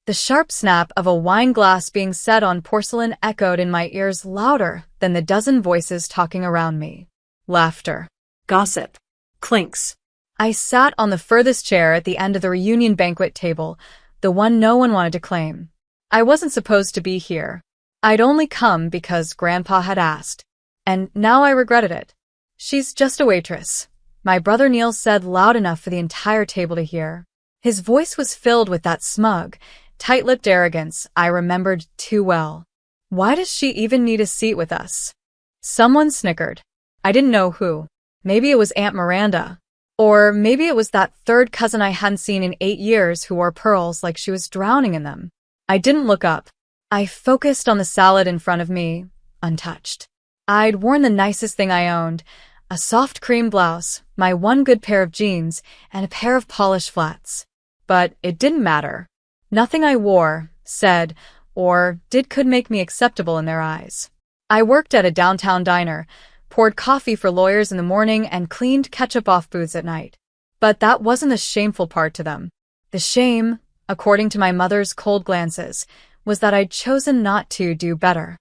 The sharp snap of a wine glass being set on porcelain echoed in my ears louder than the dozen voices talking around me. Laughter. Gossip. Clinks. I sat on the furthest chair at the end of the reunion banquet table, the one no one wanted to claim. I wasn't supposed to be here. I'd only come because Grandpa had asked. And now I regretted it. She's just a waitress, my brother Neil said loud enough for the entire table to hear. His voice was filled with that smug, tight-lipped arrogance I remembered too well. Why does she even need a seat with us? Someone snickered. I didn't know who. Maybe it was Aunt Miranda. Or maybe it was that third cousin I hadn't seen in 8 years who wore pearls like she was drowning in them. I didn't look up. I focused on the salad in front of me, untouched. I'd worn the nicest thing I owned, a soft cream blouse, my one good pair of jeans, and a pair of polished flats. But it didn't matter. Nothing I wore, said, or did could make me acceptable in their eyes. I worked at a downtown diner, poured coffee for lawyers in the morning, and cleaned ketchup-off booths at night. But that wasn't the shameful part to them. The shame, according to my mother's cold glances, was that I'd chosen not to do better.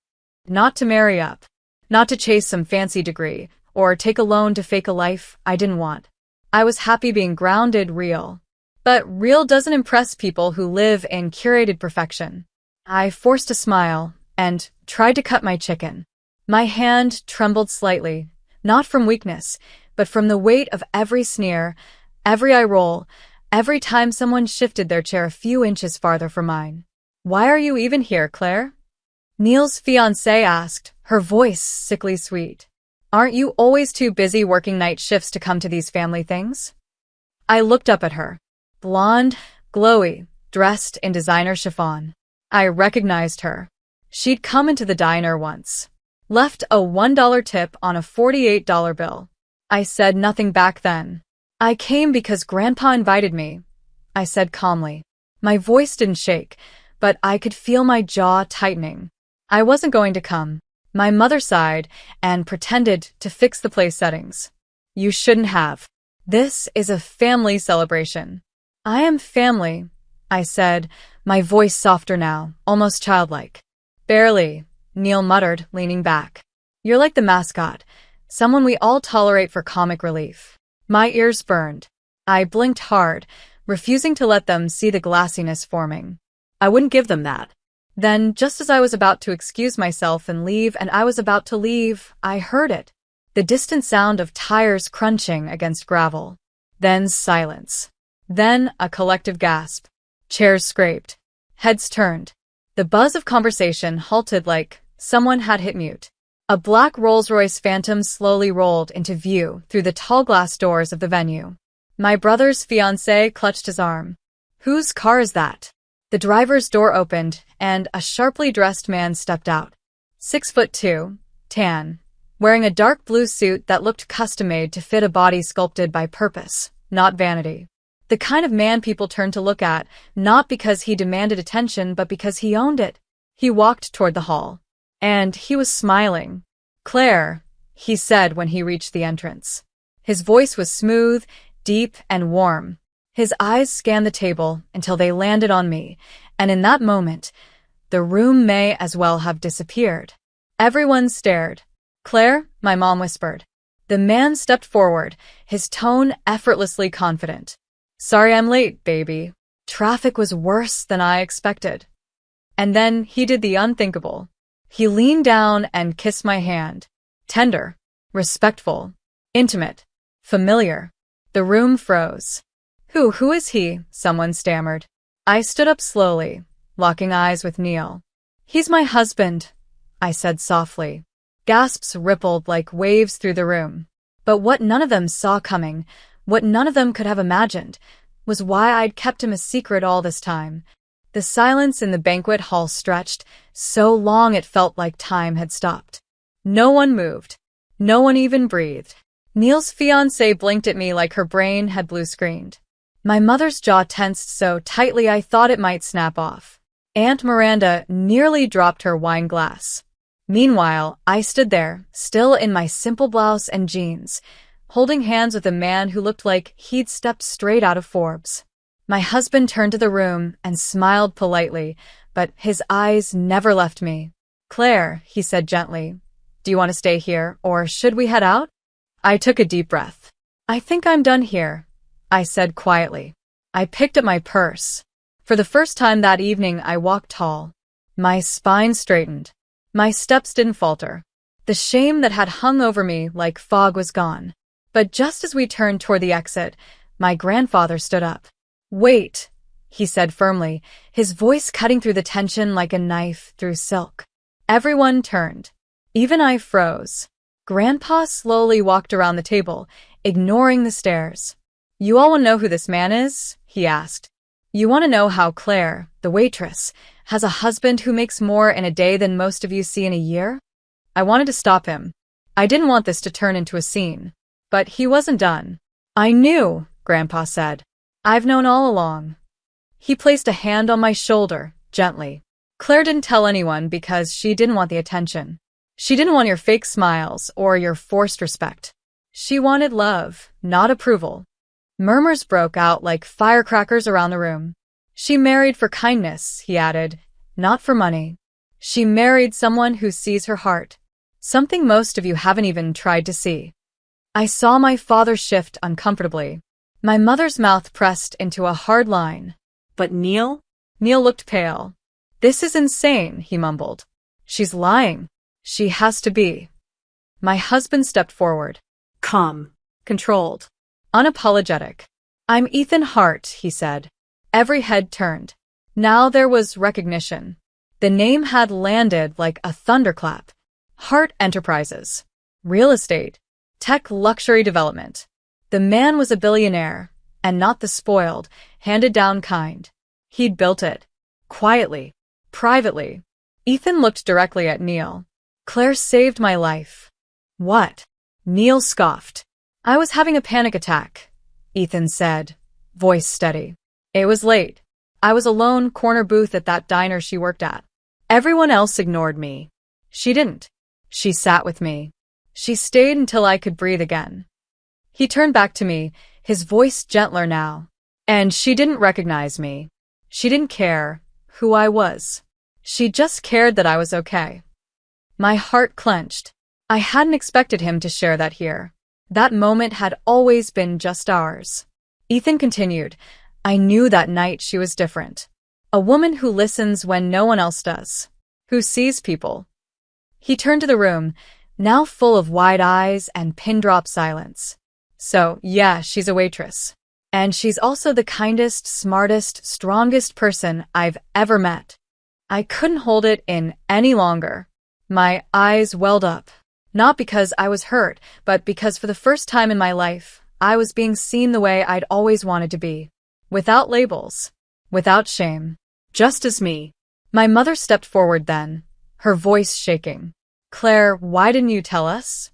Not to marry up. Not to chase some fancy degree, or take a loan to fake a life I didn't want. I was happy being grounded real. But real doesn't impress people who live in curated perfection. I forced a smile and tried to cut my chicken. My hand trembled slightly, not from weakness, but from the weight of every sneer, every eye roll, every time someone shifted their chair a few inches farther from mine. "Why are you even here, Claire?" Neil's fiancée asked, her voice sickly sweet. "Aren't you always too busy working night shifts to come to these family things?" I looked up at her. Blonde, glowy, dressed in designer chiffon. I recognized her. She'd come into the diner once. Left a $1 tip on a $48 bill. I said nothing back then. "I came because Grandpa invited me," I said calmly. My voice didn't shake, but I could feel my jaw tightening. I wasn't going to come. My mother sighed and pretended to fix the place settings. "You shouldn't have. This is a family celebration." "I am family," I said, my voice softer now, almost childlike. "Barely," Neil muttered, leaning back. "You're like the mascot, someone we all tolerate for comic relief." My ears burned. I blinked hard, refusing to let them see the glassiness forming. I wouldn't give them that. Then, just as I was about to excuse myself and leave, I heard it. The distant sound of tires crunching against gravel. Then silence. Then a collective gasp. Chairs scraped. Heads turned. The buzz of conversation halted like someone had hit mute. A black Rolls-Royce Phantom slowly rolled into view through the tall glass doors of the venue. My brother's fiancé clutched his arm. "Whose car is that?" The driver's door opened, and a sharply dressed man stepped out. 6'2", tan, wearing a dark blue suit that looked custom-made to fit a body sculpted by purpose, not vanity. The kind of man people turned to look at, not because he demanded attention, but because he owned it. He walked toward the hall. And he was smiling. "Claire," he said when he reached the entrance. His voice was smooth, deep, and warm. His eyes scanned the table until they landed on me, and in that moment, the room may as well have disappeared. Everyone stared. "Claire," my mom whispered. The man stepped forward, his tone effortlessly confident. "Sorry I'm late, baby. Traffic was worse than I expected." And then he did the unthinkable. He leaned down and kissed my hand. Tender, respectful, intimate, familiar. The room froze. Who is he?" someone stammered. I stood up slowly, locking eyes with Neil. "He's my husband," I said softly. Gasps rippled like waves through the room. But what none of them saw coming, what none of them could have imagined, was why I'd kept him a secret all this time. The silence in the banquet hall stretched, so long it felt like time had stopped. No one moved. No one even breathed. Neil's fiancée blinked at me like her brain had blue-screened. My mother's jaw tensed so tightly I thought it might snap off. Aunt Miranda nearly dropped her wine glass. Meanwhile, I stood there, still in my simple blouse and jeans, holding hands with a man who looked like he'd stepped straight out of Forbes. My husband turned to the room and smiled politely, but his eyes never left me. Claire, he said gently, do you want to stay here, or should we head out? I took a deep breath. I think I'm done here, I said quietly. I picked up my purse. For the first time that evening, I walked tall. My spine straightened. My steps didn't falter. The shame that had hung over me like fog was gone. But just as we turned toward the exit, my grandfather stood up. Wait, he said firmly, his voice cutting through the tension like a knife through silk. Everyone turned. Even I froze. Grandpa slowly walked around the table, ignoring the stares. You all want to know who this man is? He asked. You want to know how Claire, the waitress, has a husband who makes more in a day than most of you see in a year? I wanted to stop him. I didn't want this to turn into a scene. But he wasn't done. I knew, Grandpa said. I've known all along. He placed a hand on my shoulder, gently. Claire didn't tell anyone because she didn't want the attention. She didn't want your fake smiles or your forced respect. She wanted love, not approval. Murmurs broke out like firecrackers around the room. She married for kindness, he added, not for money. She married someone who sees her heart, something most of you haven't even tried to see. I saw my father shift uncomfortably. My mother's mouth pressed into a hard line. But Neil? Neil looked pale. This is insane, he mumbled. She's lying. She has to be. My husband stepped forward. Calm. Controlled. Unapologetic. I'm Ethan Hart, he said. Every head turned. Now there was recognition. The name had landed like a thunderclap. Hart Enterprises. Real estate. Tech luxury development. The man was a billionaire, and not the spoiled, handed-down kind. He'd built it. Quietly. Privately. Ethan looked directly at Neil. Claire saved my life. What? Neil scoffed. I was having a panic attack, Ethan said, voice steady. It was late. I was alone, corner booth at that diner she worked at. Everyone else ignored me. She didn't. She sat with me. She stayed until I could breathe again. He turned back to me, his voice gentler now. And she didn't recognize me. She didn't care who I was. She just cared that I was okay. My heart clenched. I hadn't expected him to share that here. That moment had always been just ours. Ethan continued, I knew that night she was different. A woman who listens when no one else does. Who sees people. He turned to the room, now full of wide eyes and pin-drop silence. So, yeah, she's a waitress. And she's also the kindest, smartest, strongest person I've ever met. I couldn't hold it in any longer. My eyes welled up. Not because I was hurt, but because for the first time in my life, I was being seen the way I'd always wanted to be. Without labels. Without shame. Just as me. My mother stepped forward then, her voice shaking. Claire, why didn't you tell us?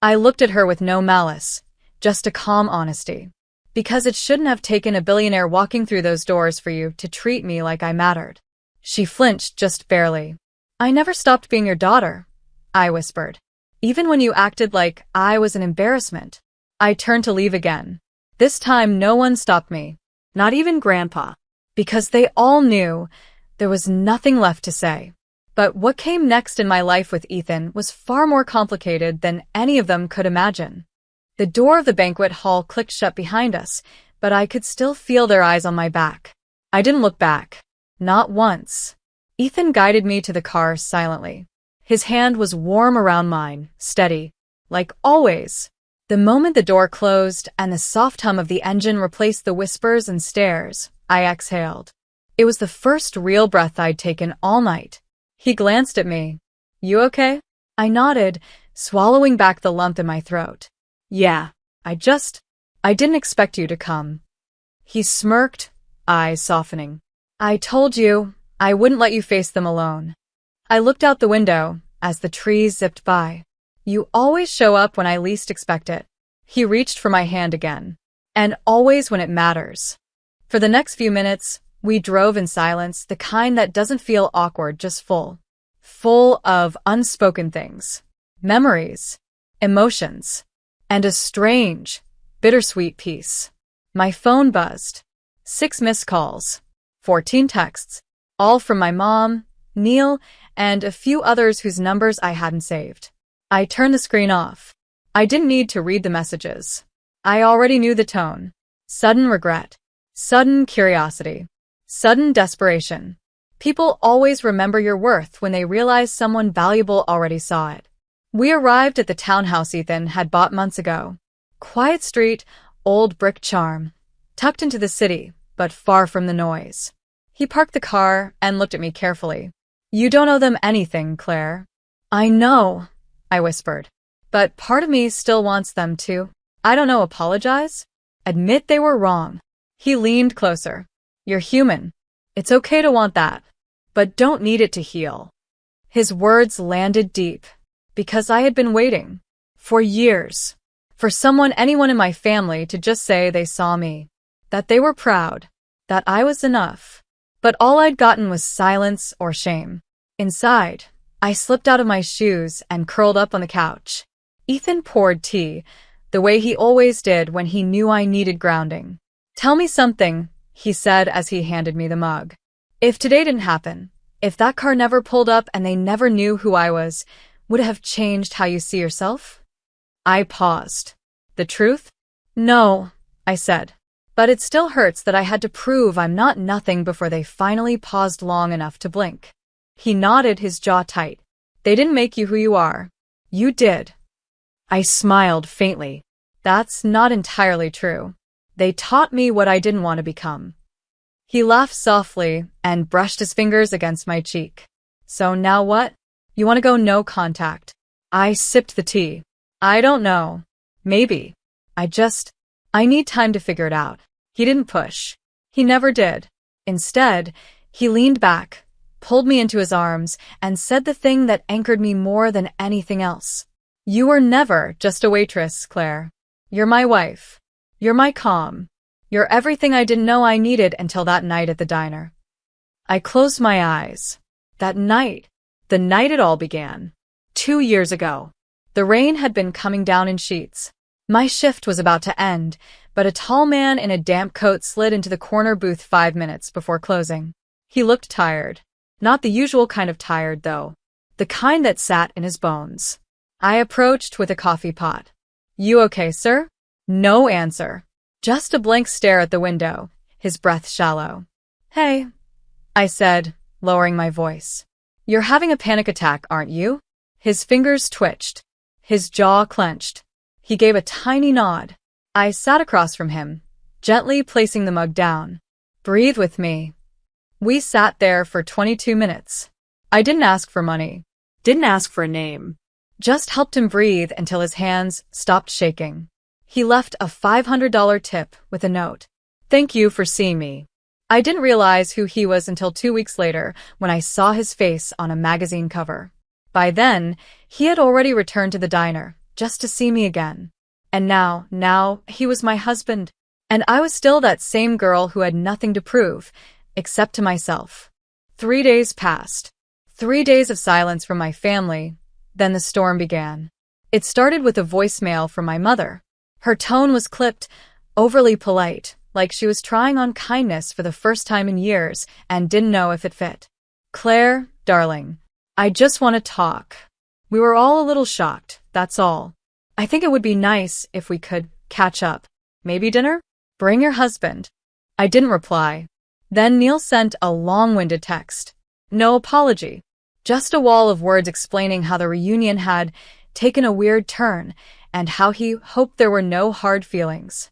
I looked at her with no malice. Just a calm honesty. Because it shouldn't have taken a billionaire walking through those doors for you to treat me like I mattered. She flinched just barely. I never stopped being your daughter, I whispered. Even when you acted like I was an embarrassment. I turned to leave again. This time no one stopped me. Not even Grandpa. Because they all knew there was nothing left to say. But what came next in my life with Ethan was far more complicated than any of them could imagine. The door of the banquet hall clicked shut behind us, but I could still feel their eyes on my back. I didn't look back. Not once. Ethan guided me to the car silently. His hand was warm around mine, steady, like always. The moment the door closed and the soft hum of the engine replaced the whispers and stares, I exhaled. It was the first real breath I'd taken all night. He glanced at me. You okay? I nodded, swallowing back the lump in my throat. Yeah, I didn't expect you to come. He smirked, eyes softening. I told you, I wouldn't let you face them alone. I looked out the window as the trees zipped by. You always show up when I least expect it. He reached for my hand again. And always when it matters. For the next few minutes, we drove in silence, the kind that doesn't feel awkward, just full. Full of unspoken things. Memories. Emotions. And a strange, bittersweet peace. My phone buzzed. 6 missed calls, 14 texts, all from my mom, Neil, and a few others whose numbers I hadn't saved. I turned the screen off. I didn't need to read the messages. I already knew the tone. Sudden regret. Sudden curiosity. Sudden desperation. People always remember your worth when they realize someone valuable already saw it. We arrived at the townhouse Ethan had bought months ago. Quiet street, old brick charm. Tucked into the city, but far from the noise. He parked the car and looked at me carefully. You don't owe them anything, Claire. I know, I whispered. But part of me still wants them to, I don't know, apologize? Admit they were wrong. He leaned closer. You're human. It's okay to want that. But don't need it to heal. His words landed deep. Because I had been waiting. For years. For anyone in my family to just say they saw me. That they were proud. That I was enough. But all I'd gotten was silence or shame. Inside, I slipped out of my shoes and curled up on the couch. Ethan poured tea, the way he always did when he knew I needed grounding. Tell me something, he said as he handed me the mug. If today didn't happen, if that car never pulled up and they never knew who I was, would it have changed how you see yourself? I paused. The truth? No, I said. But it still hurts that I had to prove I'm not nothing before they finally paused long enough to blink. He nodded, his jaw tight. They didn't make you who you are. You did. I smiled faintly. That's not entirely true. They taught me what I didn't want to become. He laughed softly and brushed his fingers against my cheek. So now what? You want to go no contact? I sipped the tea. I don't know. Maybe. I need time to figure it out. He didn't push. He never did. Instead, he leaned back, pulled me into his arms, and said the thing that anchored me more than anything else. You were never just a waitress, Claire. You're my wife. You're my calm. You're everything I didn't know I needed until that night at the diner. I closed my eyes. That night. The night it all began. 2 years ago. The rain had been coming down in sheets. My shift was about to end, but a tall man in a damp coat slid into the corner booth 5 minutes before closing. He looked tired. Not the usual kind of tired, though. The kind that sat in his bones. I approached with a coffee pot. You okay, sir? No answer. Just a blank stare at the window, his breath shallow. Hey, I said, lowering my voice. You're having a panic attack, aren't you? His fingers twitched. His jaw clenched. He gave a tiny nod. I sat across from him, gently placing the mug down. Breathe with me. We sat there for 22 minutes. I didn't ask for money. Didn't ask for a name. Just helped him breathe until his hands stopped shaking. He left a $500 tip with a note. Thank you for seeing me. I didn't realize who he was until 2 weeks later when I saw his face on a magazine cover. By then, he had already returned to the diner, just to see me again. And now, he was my husband. And I was still that same girl who had nothing to prove, except to myself. 3 days passed. 3 days of silence from my family. Then the storm began. It started with a voicemail from my mother. Her tone was clipped, overly polite, like she was trying on kindness for the first time in years and didn't know if it fit. Claire, darling, I just want to talk. We were all a little shocked, that's all. I think it would be nice if we could catch up. Maybe dinner? Bring your husband. I didn't reply. Then Neil sent a long-winded text. No apology. Just a wall of words explaining how the reunion had taken a weird turn and how he hoped there were no hard feelings.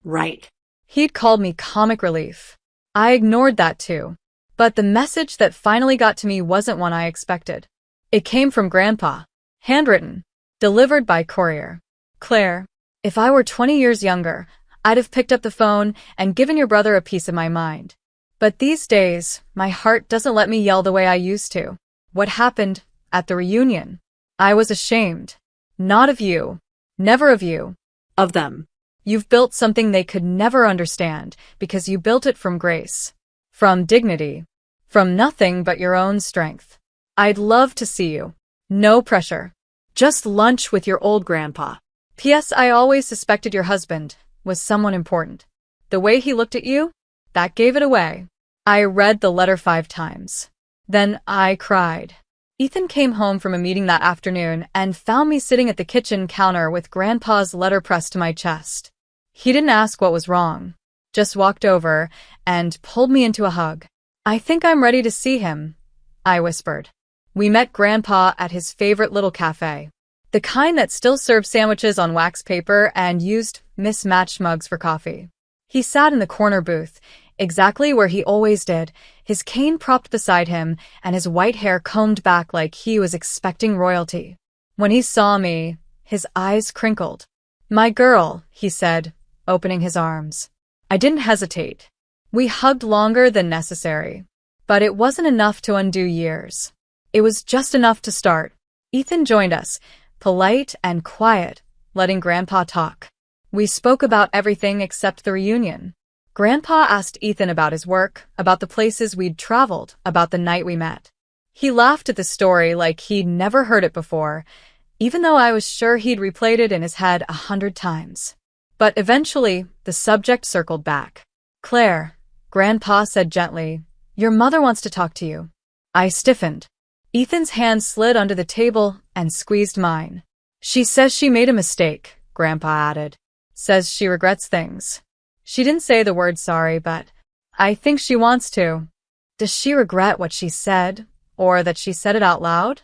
Right. He'd called me comic relief. I ignored that too. But the message that finally got to me wasn't one I expected. It came from Grandpa. Handwritten. Delivered by courier. Claire, if I were 20 years younger, I'd have picked up the phone and given your brother a piece of my mind. But these days, my heart doesn't let me yell the way I used to. What happened at the reunion? I was ashamed. Not of you. Never of you. Of them. You've built something they could never understand because you built it from grace. From dignity. From nothing but your own strength. I'd love to see you. No pressure. Just lunch with your old grandpa. P.S. I always suspected your husband was someone important. The way he looked at you? That gave it away. I read the letter 5 times. Then I cried. Ethan came home from a meeting that afternoon and found me sitting at the kitchen counter with Grandpa's letter pressed to my chest. He didn't ask what was wrong, just walked over and pulled me into a hug. "I think I'm ready to see him," I whispered. We met Grandpa at his favorite little cafe, the kind that still served sandwiches on wax paper and used mismatched mugs for coffee. He sat in the corner booth, exactly where he always did, his cane propped beside him and his white hair combed back like he was expecting royalty. When he saw me, his eyes crinkled. "My girl," he said, opening his arms. I didn't hesitate. We hugged longer than necessary. But it wasn't enough to undo years. It was just enough to start. Ethan joined us, polite and quiet, letting Grandpa talk. We spoke about everything except the reunion. Grandpa asked Ethan about his work, about the places we'd traveled, about the night we met. He laughed at the story like he'd never heard it before, even though I was sure he'd replayed it in his head 100 times. But eventually, the subject circled back. "Claire," Grandpa said gently, "your mother wants to talk to you." I stiffened. Ethan's hand slid under the table and squeezed mine. "She says she made a mistake," Grandpa added. "Says she regrets things. She didn't say the word sorry, but I think she wants to." "Does she regret what she said, or that she said it out loud?"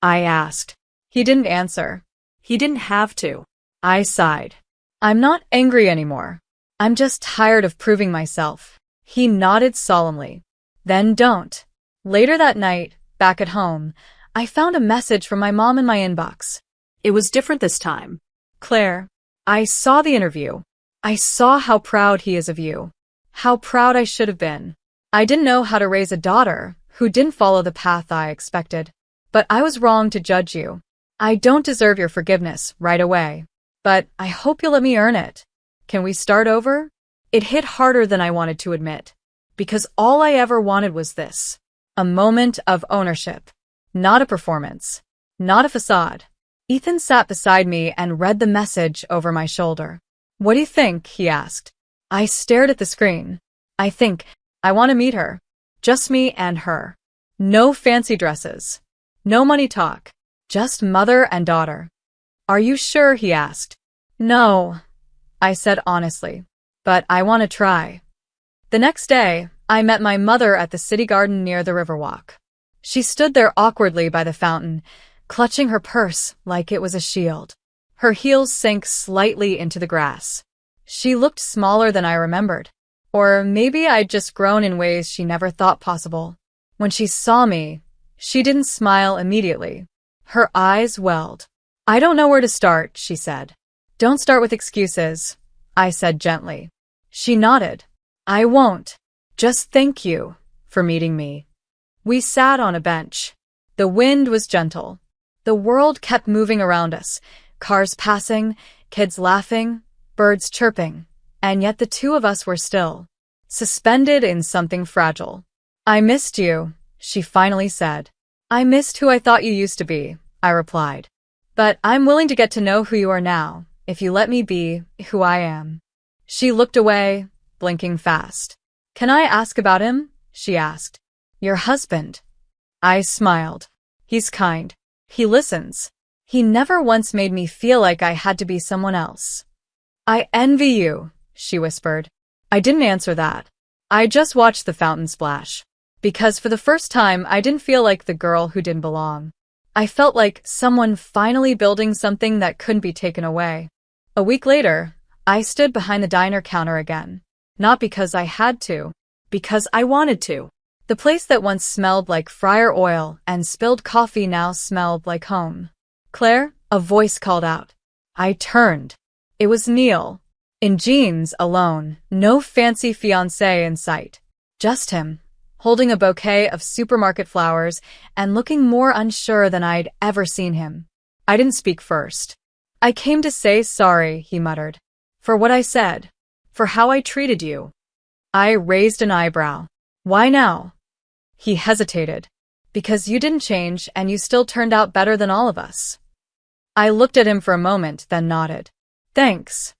I asked. He didn't answer. He didn't have to. I sighed. "I'm not angry anymore. I'm just tired of proving myself." He nodded solemnly. "Then don't." Later that night, back at home, I found a message from my mom in my inbox. It was different this time. "Claire, I saw the interview. I saw how proud he is of you. How proud I should have been. I didn't know how to raise a daughter who didn't follow the path I expected. But I was wrong to judge you. I don't deserve your forgiveness right away. But I hope you'll let me earn it. Can we start over?" It hit harder than I wanted to admit, because all I ever wanted was this. A moment of ownership. Not a performance. Not a facade. Ethan sat beside me and read the message over my shoulder. "What do you think?" he asked. I stared at the screen. I want to meet her. Just me and her. No fancy dresses. No money talk. Just mother and daughter. "Are you sure?" he asked. "No," I said honestly. "But I want to try." The next day, I met my mother at the city garden near the Riverwalk. She stood there awkwardly by the fountain, clutching her purse like it was a shield. Her heels sank slightly into the grass. She looked smaller than I remembered. Or maybe I'd just grown in ways she never thought possible. When she saw me, she didn't smile immediately. Her eyes welled. "I don't know where to start," she said. "Don't start with excuses," I said gently. She nodded. "I won't. Just thank you for meeting me." We sat on a bench. The wind was gentle. The world kept moving around us, cars passing, kids laughing, birds chirping, and yet the two of us were still, suspended in something fragile. "I missed you," she finally said. "I missed who I thought you used to be," I replied. "But I'm willing to get to know who you are now, if you let me be who I am." She looked away, blinking fast. "Can I ask about him?" she asked. "Your husband." I smiled. "He's kind. He listens. He never once made me feel like I had to be someone else." "I envy you," she whispered. I didn't answer that. I just watched the fountain splash. Because for the first time, I didn't feel like the girl who didn't belong. I felt like someone finally building something that couldn't be taken away. A week later, I stood behind the diner counter again. Not because I had to, because I wanted to. The place that once smelled like fryer oil and spilled coffee now smelled like home. "Claire," a voice called out. I turned. It was Neil. In jeans, alone, no fancy fiancé in sight. Just him, holding a bouquet of supermarket flowers and looking more unsure than I'd ever seen him. I didn't speak first. "I came to say sorry," he muttered. "For what I said. For how I treated you." I raised an eyebrow. "Why now?" He hesitated. "Because you didn't change and you still turned out better than all of us." I looked at him for a moment, then nodded. "Thanks."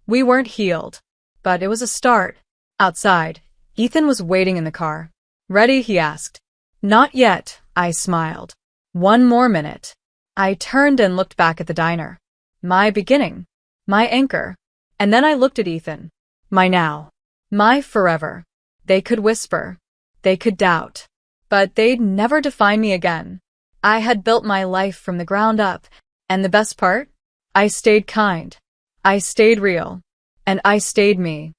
We weren't healed, but it was a start. Outside, Ethan was waiting in the car. Ready? He asked. Not yet, I smiled. One more minute. I turned and looked back at the diner. My beginning. My anchor. And then I looked at Ethan. My now. My forever. They could whisper. They could doubt. But they'd never define me again. I had built my life from the ground up. And the best part? I stayed kind. I stayed real. And I stayed me.